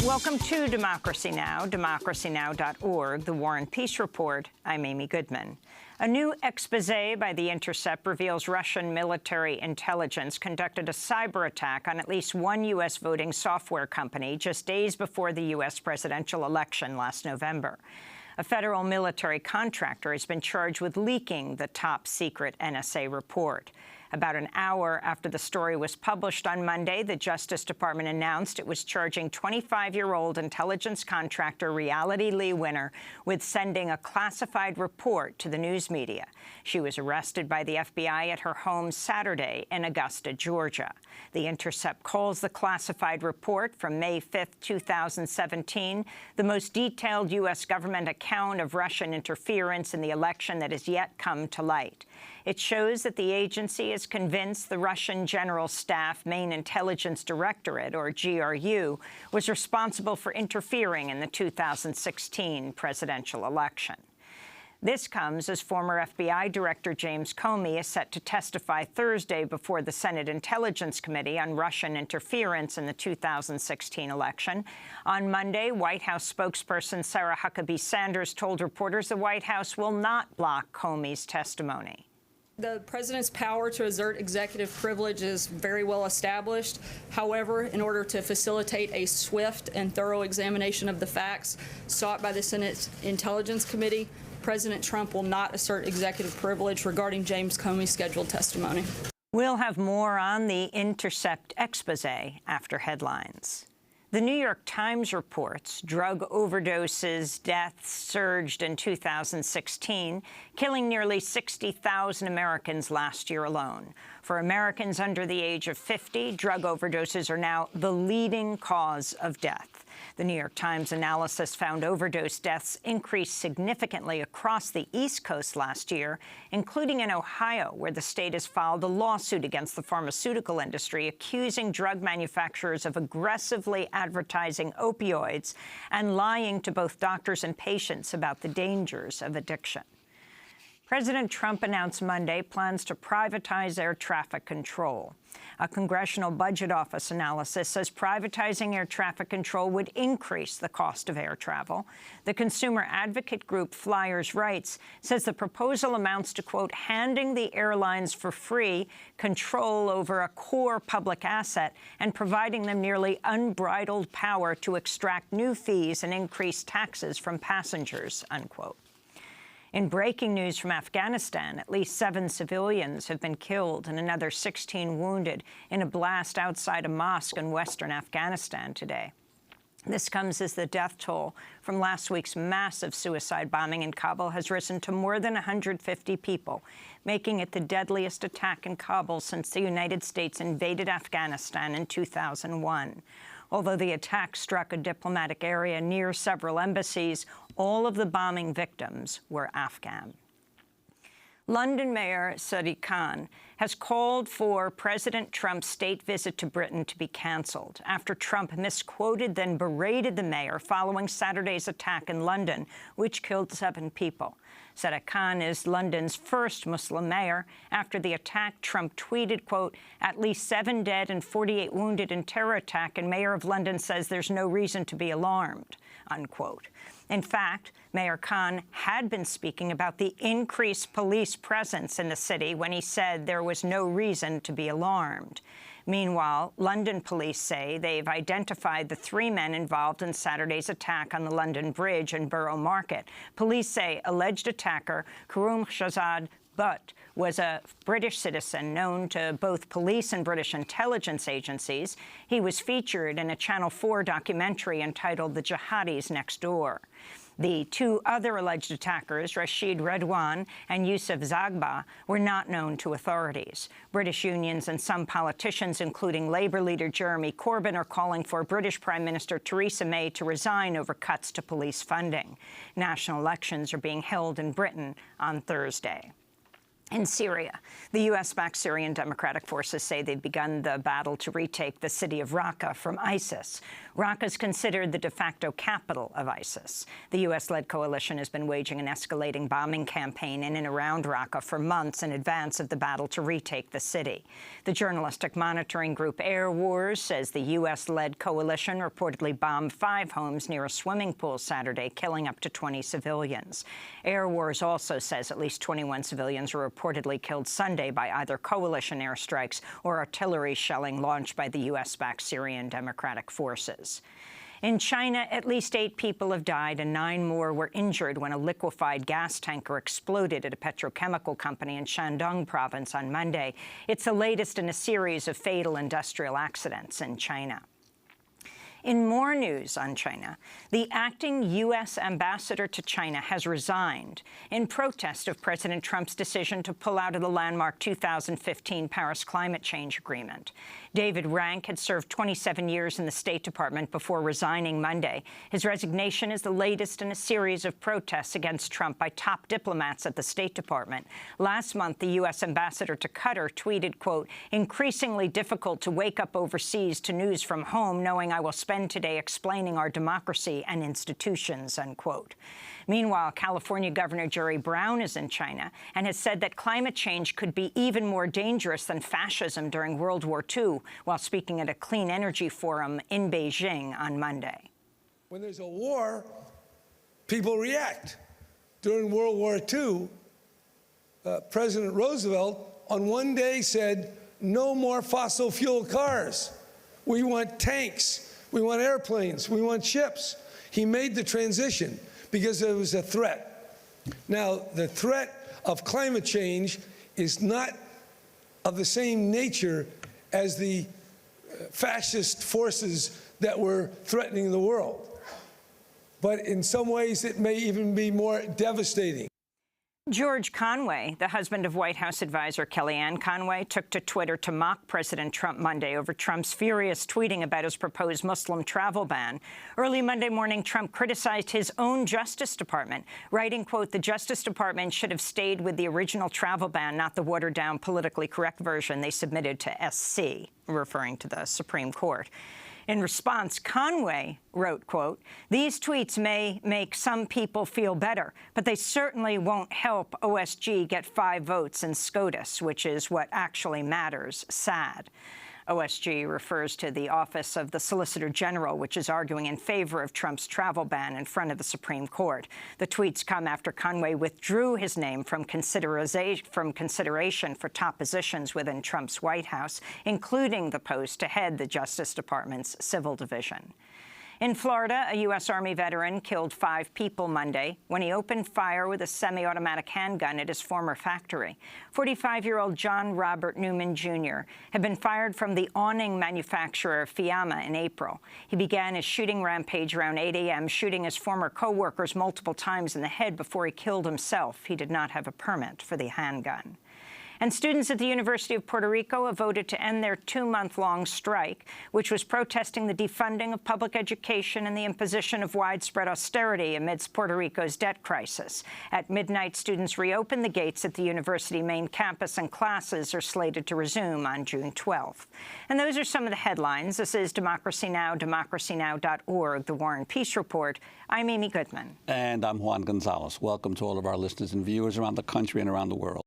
Welcome to Democracy Now!, democracynow.org, the War and Peace Report. I'm Amy Goodman. A new expose by The Intercept reveals Russian military intelligence conducted a cyber attack on at least one U.S. voting software company just days before the U.S. presidential election last November. A federal military contractor has been charged with leaking the top-secret NSA report. About an hour after the story was published on Monday, the Justice Department announced it was charging 25-year-old intelligence contractor Reality Lee Winner with sending a classified report to the news media. She was arrested by the FBI at her home Saturday in Augusta, Georgia. The Intercept calls the classified report from May 5, 2017, the most detailed U.S. government account of Russian interference in the election that has yet come to light. It shows that the agency is convinced the Russian General Staff Main Intelligence Directorate, or GRU, was responsible for interfering in the 2016 presidential election. This comes as former FBI Director James Comey is set to testify Thursday before the Senate Intelligence Committee on Russian interference in the 2016 election. On Monday, White House spokesperson Sarah Huckabee Sanders told reporters the White House will not block Comey's testimony. The president's power to exert executive privilege is very well established. However, in order to facilitate a swift and thorough examination of the facts sought by the Senate Intelligence Committee, President Trump will not assert executive privilege regarding James Comey's scheduled testimony. We'll have more on the Intercept expose after headlines. The New York Times reports drug overdoses deaths surged in 2016, killing nearly 60,000 Americans last year alone. For Americans under the age of 50, drug overdoses are now the leading cause of death. The New York Times analysis found overdose deaths increased significantly across the East Coast last year, including in Ohio, where the state has filed a lawsuit against the pharmaceutical industry, accusing drug manufacturers of aggressively advertising opioids and lying to both doctors and patients about the dangers of addiction. President Trump announced Monday plans to privatize air traffic control. A Congressional Budget Office analysis says privatizing air traffic control would increase the cost of air travel. The consumer advocate group Flyers Rights says the proposal amounts to, quote, handing the airlines for free control over a core public asset and providing them nearly unbridled power to extract new fees and increase taxes from passengers, unquote. In breaking news from Afghanistan, at least 7 civilians have been killed and another 16 wounded in a blast outside a mosque in western Afghanistan today. This comes as the death toll from last week's massive suicide bombing in Kabul has risen to more than 150 people, making it the deadliest attack in Kabul since the United States invaded Afghanistan in 2001. Although the attack struck a diplomatic area near several embassies, all of the bombing victims were Afghan. London Mayor Sadiq Khan has called for President Trump's state visit to Britain to be cancelled after Trump misquoted, then berated the mayor following Saturday's attack in London, which killed 7 people. Sadiq Khan is London's first Muslim mayor. After the attack, Trump tweeted, quote, at least 7 dead and 48 wounded in terror attack, and Mayor of London says there's no reason to be alarmed, unquote. In fact, Mayor Khan had been speaking about the increased police presence in the city when he said there was no reason to be alarmed. Meanwhile, London police say they've identified the 3 men involved in Saturday's attack on the London Bridge and Borough Market. Police say alleged attacker Karum Shahzad Butt was a British citizen known to both police and British intelligence agencies. He was featured in a Channel 4 documentary entitled The Jihadis Next Door. The 2 other alleged attackers, Rashid Redwan and Yusuf Zagba, were not known to authorities. British unions and some politicians, including Labour leader Jeremy Corbyn, are calling for British Prime Minister Theresa May to resign over cuts to police funding. National elections are being held in Britain on Thursday. In Syria, the U.S.-backed Syrian Democratic Forces say they've begun the battle to retake the city of Raqqa from ISIS. Raqqa is considered the de facto capital of ISIS. The U.S.-led coalition has been waging an escalating bombing campaign in and around Raqqa for months in advance of the battle to retake the city. The journalistic monitoring group Air Wars says the U.S.-led coalition reportedly bombed 5 homes near a swimming pool Saturday, killing up to 20 civilians. Air Wars also says at least 21 civilians were reportedly killed Sunday by either coalition airstrikes or artillery shelling launched by the U.S.-backed Syrian Democratic Forces. In China, at least 8 people have died and 9 more were injured when a liquefied gas tanker exploded at a petrochemical company in Shandong province on Monday. It's the latest in a series of fatal industrial accidents in China. In more news on China, the acting U.S. ambassador to China has resigned in protest of President Trump's decision to pull out of the landmark 2015 Paris climate change agreement. David Rank had served 27 years in the State Department before resigning Monday. His resignation is the latest in a series of protests against Trump by top diplomats at the State Department. Last month, the U.S. ambassador to Qatar tweeted, quote, "Increasingly difficult to wake up overseas to news from home knowing I will spend today explaining our democracy and institutions," unquote. Meanwhile, California Governor Jerry Brown is in China and has said that climate change could be even more dangerous than fascism during World War II, while speaking at a clean energy forum in Beijing on Monday. When there's a war, people react. During World War II, President Roosevelt on one day said, "No more fossil fuel cars. We want tanks. We want airplanes. We want ships." He made the transition because it was a threat. Now, the threat of climate change is not of the same nature as the fascist forces that were threatening the world. But in some ways, it may even be more devastating. George Conway, the husband of White House advisor Kellyanne Conway, took to Twitter to mock President Trump Monday over Trump's furious tweeting about his proposed Muslim travel ban. Early Monday morning, Trump criticized his own Justice Department, writing, quote, "The Justice Department should have stayed with the original travel ban, not the watered-down, politically correct version they submitted to SC," referring to the Supreme Court. In response, Conway wrote, quote, "These tweets may make some people feel better, but they certainly won't help OSG get 5 votes in SCOTUS, which is what actually matters. Sad." OSG refers to the Office of the Solicitor General, which is arguing in favor of Trump's travel ban in front of the Supreme Court. The tweets come after Conway withdrew his name from consideration for top positions within Trump's White House, including the post to head the Justice Department's Civil Division. In Florida, a U.S. Army veteran killed 5 people Monday when he opened fire with a semi-automatic handgun at his former factory. 45-year-old John Robert Newman, Jr. had been fired from the awning manufacturer Fiamma in April. He began his shooting rampage around 8 a.m., shooting his former co-workers multiple times in the head before he killed himself. He did not have a permit for the handgun. And students at the University of Puerto Rico have voted to end their 2-month-long strike, which was protesting the defunding of public education and the imposition of widespread austerity amidst Puerto Rico's debt crisis. At midnight, students reopened the gates at the university main campus, and classes are slated to resume on June 12th. And those are some of the headlines. This is Democracy Now!, democracynow.org, The War and Peace Report. I'm Amy Goodman. And I'm Juan Gonzalez. Welcome to all of our listeners and viewers around the country and around the world.